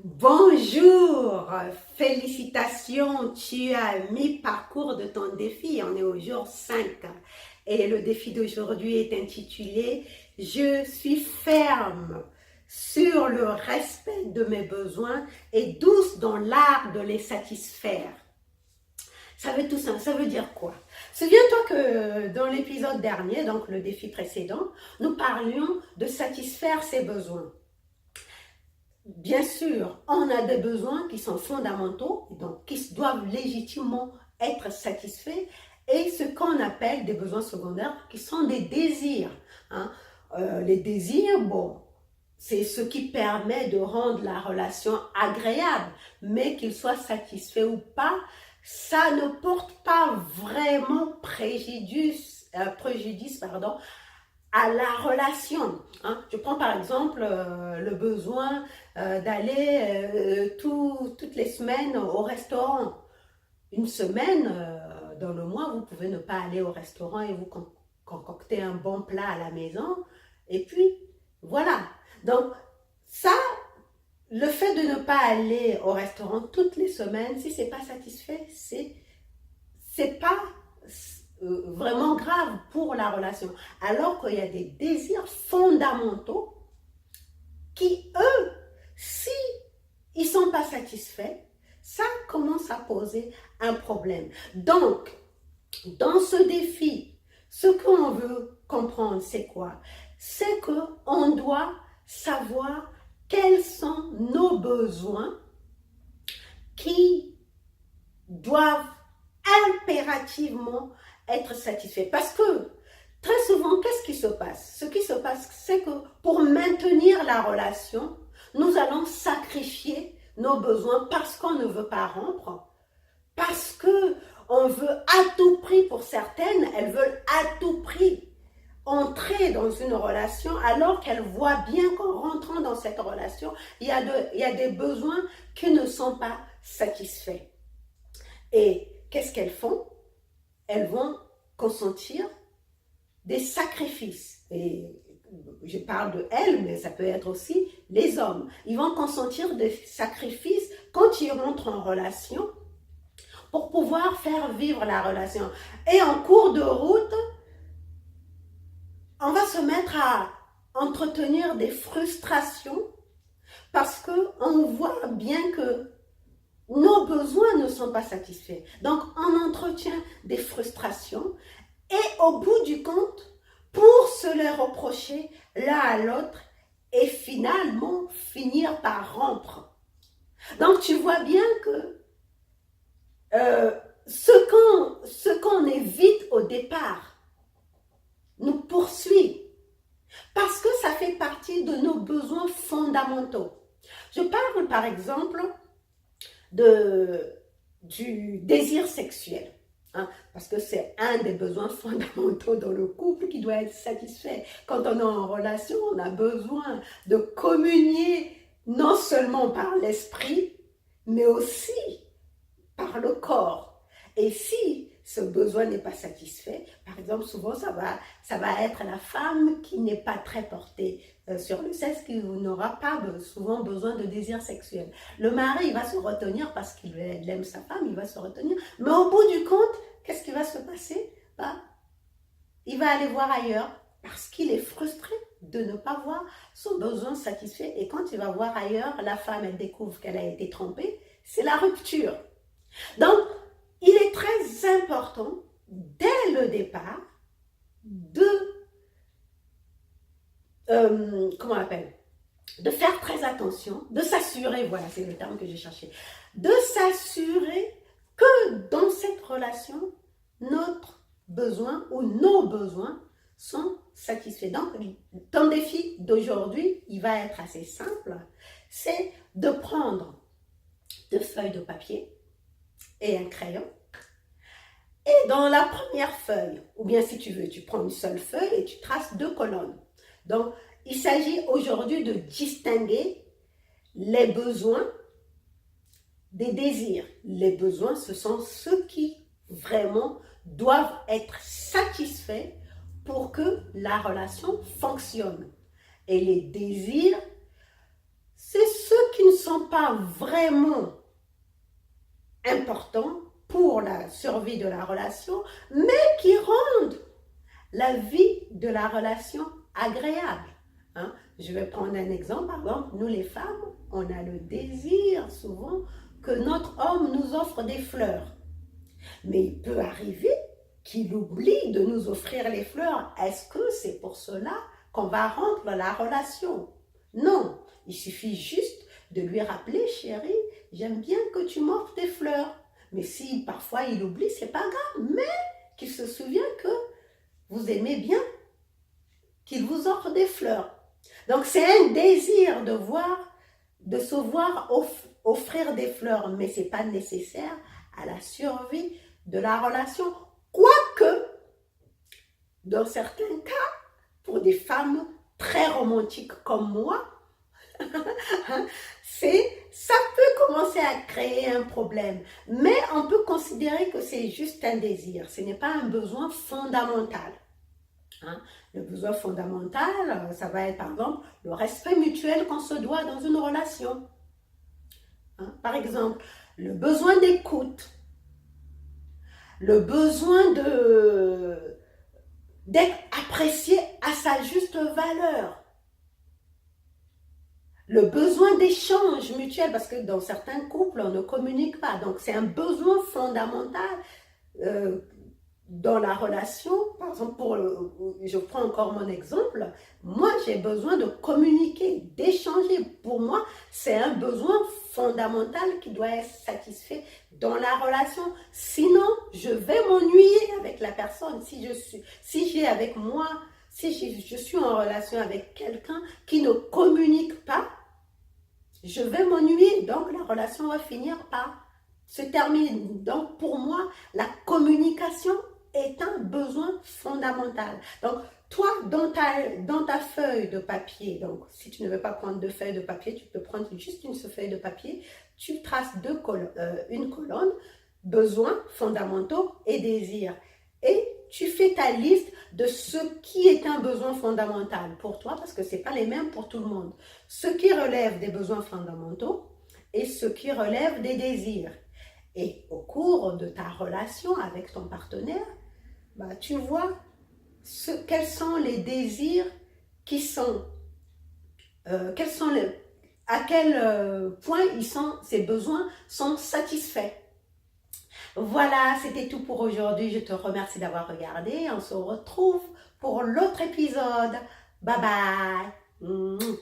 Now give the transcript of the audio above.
Bonjour, félicitations, tu as mi-parcours de ton défi, on est au jour 5 et le défi d'aujourd'hui est intitulé « Je suis ferme sur le respect de mes besoins et douce dans l'art de les satisfaire ». Ça veut tout ça, ça veut dire quoi? Souviens-toi que dans l'épisode dernier, donc le défi précédent, nous parlions de satisfaire ses besoins. Bien sûr, on a des besoins qui sont fondamentaux, donc qui doivent légitimement être satisfaits, et ce qu'on appelle des besoins secondaires, qui sont des désirs. Hein. Les désirs, bon, c'est ce qui permet de rendre la relation agréable, mais qu'ils soient satisfaits ou pas, ça ne porte pas vraiment préjudice à la relation. Hein. Je prends par exemple le besoin d'aller toutes les semaines au restaurant. Une semaine dans le mois, vous pouvez ne pas aller au restaurant et vous concocter un bon plat à la maison. Et puis, voilà. Donc, ça, le fait de ne pas aller au restaurant toutes les semaines, si ce n'est pas satisfait, c'est pas vraiment grave pour la relation. Alors qu'il y a des désirs fondamentaux qui, eux, si ils ne sont pas satisfaits, ça commence à poser un problème. Donc, dans ce défi, ce qu'on veut comprendre, c'est quoi? C'est qu'on doit savoir quels sont nos besoins qui doivent impérativement être satisfaits. Parce que très souvent, qu'est-ce qui se passe? Ce qui se passe, c'est que pour maintenir la relation, nous allons sacrifier nos besoins parce qu'on ne veut pas rompre, parce qu'on veut à tout prix, pour certaines, elles veulent à tout prix entrer dans une relation alors qu'elles voient bien qu'en rentrant dans cette relation, il y a des besoins qui ne sont pas satisfaits. Et qu'est-ce qu'elles font? Elles vont consentir des sacrifices. Et je parle de elles, mais ça peut être aussi les hommes. Ils vont consentir des sacrifices quand ils rentrent en relation pour pouvoir faire vivre la relation. Et en cours de route, on va se mettre à entretenir des frustrations parce qu'on voit bien que nos besoins ne sont pas satisfaits. Donc, on entretient des frustrations et au bout du compte, pour se les reprocher l'un à l'autre et finalement finir par rompre. Donc, tu vois bien que ce qu'on évite au départ nous poursuit parce que ça fait partie de nos besoins fondamentaux. Je parle par exemple du désir sexuel, hein, parce que c'est un des besoins fondamentaux dans le couple qui doit être satisfait. Quand on est en relation, on a besoin de communier non seulement par l'esprit, mais aussi par le corps. Et si ce besoin n'est pas satisfait, par exemple, souvent ça va être la femme qui n'est pas très portée sur le sexe, qui n'aura pas souvent besoin de désir sexuel. Le mari, il va se retenir parce qu'il aime sa femme, il va se retenir. Mais au bout du compte, qu'est-ce qui va se passer? Il va aller voir ailleurs parce qu'il est frustré de ne pas voir son besoin satisfait. Et quand il va voir ailleurs, la femme, elle découvre qu'elle a été trompée. C'est la rupture. Donc, il est très important, dès le départ, de faire très attention, de s'assurer, voilà, c'est le terme que j'ai cherché, de s'assurer que dans cette relation, notre besoin ou nos besoins sont satisfaits. Donc, ton défi d'aujourd'hui, il va être assez simple, c'est de prendre deux feuilles de papier et un crayon. Et dans la première feuille, ou bien si tu veux, tu prends une seule feuille et tu traces deux colonnes. Donc, il s'agit aujourd'hui de distinguer les besoins des désirs. Les besoins, ce sont ceux qui vraiment doivent être satisfaits pour que la relation fonctionne. Et les désirs, c'est ceux qui ne sont pas vraiment importants pour la survie de la relation, mais qui rendent la vie de la relation agréable. Hein? Je vais prendre un exemple. Par exemple, nous les femmes, on a le désir souvent que notre homme nous offre des fleurs. Mais il peut arriver qu'il oublie de nous offrir les fleurs. Est-ce que c'est pour cela qu'on va rompre la relation? Non, il suffit juste de lui rappeler, chérie, j'aime bien que tu m'offres des fleurs. Mais si parfois il oublie, c'est pas grave, mais qu'il se souvienne que vous aimez bien qu'il vous offre des fleurs. Donc c'est un désir de se voir offrir des fleurs, mais c'est pas nécessaire à la survie de la relation. Quoique, dans certains cas, pour des femmes très romantiques comme moi, ça peut commencer à créer un problème. Mais on peut considérer que c'est juste un désir. Ce n'est pas un besoin fondamental. Hein? Le besoin fondamental, ça va être par exemple le respect mutuel qu'on se doit dans une relation. Hein? Par exemple, le besoin d'écoute, le besoin d'être apprécié à sa juste valeur, le besoin d'échange mutuel, parce que dans certains couples, on ne communique pas. Donc, c'est un besoin fondamental dans la relation. Par exemple, je prends encore mon exemple. Moi, j'ai besoin de communiquer, d'échanger. Pour moi, c'est un besoin fondamental qui doit être satisfait dans la relation. Sinon, je vais m'ennuyer avec la personne. Si je suis en relation avec quelqu'un qui ne communique pas, je vais m'ennuyer, donc la relation va finir par se terminer. Donc pour moi, la communication est un besoin fondamental. Donc toi, dans ta feuille de papier, donc si tu ne veux pas prendre deux feuilles de papier, tu peux prendre juste une seule feuille de papier, tu traces une colonne, besoins fondamentaux et désirs. Et tu fais ta liste de ce qui est un besoin fondamental pour toi, parce que ce n'est pas les mêmes pour tout le monde. Ce qui relève des besoins fondamentaux et ce qui relève des désirs. Et au cours de ta relation avec ton partenaire, tu vois quels sont les désirs à quel point ces besoins sont satisfaits. Voilà, c'était tout pour aujourd'hui. Je te remercie d'avoir regardé. On se retrouve pour l'autre épisode. Bye bye.